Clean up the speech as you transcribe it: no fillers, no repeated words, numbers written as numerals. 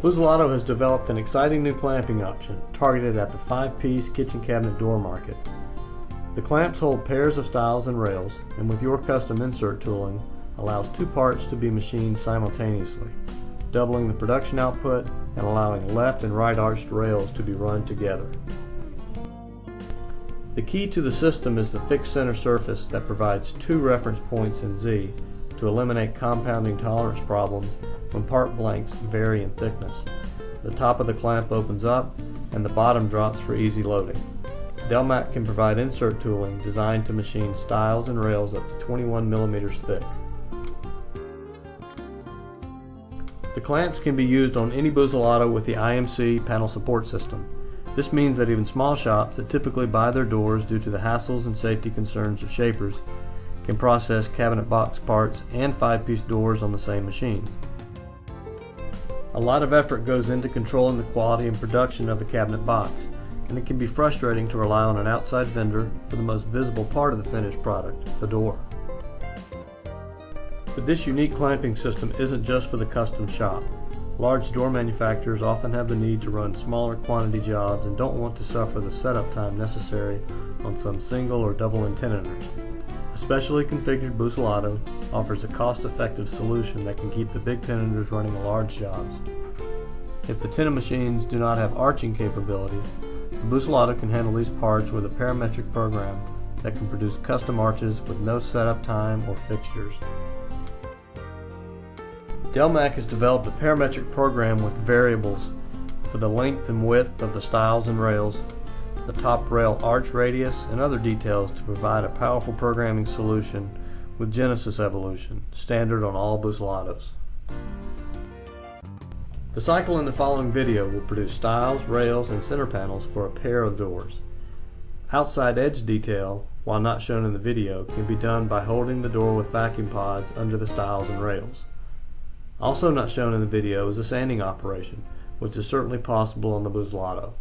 Busellato has developed an exciting new clamping option targeted at the 5-piece kitchen cabinet door market. The clamps hold pairs of stiles and rails, and with your custom insert tooling, allows two parts to be machined simultaneously, doubling the production output and allowing left and right arched rails to be run together. The key to the system is the fixed center surface that provides two reference points in Z to eliminate compounding tolerance problems when part blanks vary in thickness. The top of the clamp opens up and the bottom drops for easy loading. Delmac can provide insert tooling designed to machine stiles and rails up to 21 millimeters thick. The clamps can be used on any Busellato with the IMC panel support system. This means that even small shops that typically buy their doors due to the hassles and safety concerns of shapers can process cabinet box parts and 5-piece doors on the same machine. A lot of effort goes into controlling the quality and production of the cabinet box, and it can be frustrating to rely on an outside vendor for the most visible part of the finished product, the door. But this unique clamping system isn't just for the custom shop. Large door manufacturers often have the need to run smaller quantity jobs and don't want to suffer the setup time necessary on some single or double antennas. A specially configured Busellato offers a cost-effective solution that can keep the big tenoners running large jobs. If the tenon machines do not have arching capability, the Busellato can handle these parts with a parametric program that can produce custom arches with no setup time or fixtures. Delmac has developed a parametric program with variables for the length and width of the stiles and rails, the top rail arch radius, and other details to provide a powerful programming solution with Genesis evolution, standard on all Busellatos. The cycle in the following video will produce stiles, rails, and center panels for a pair of doors. Outside edge detail, while not shown in the video, can be done by holding the door with vacuum pods under the stiles and rails. Also not shown in the video is a sanding operation, which is certainly possible on the Busellato.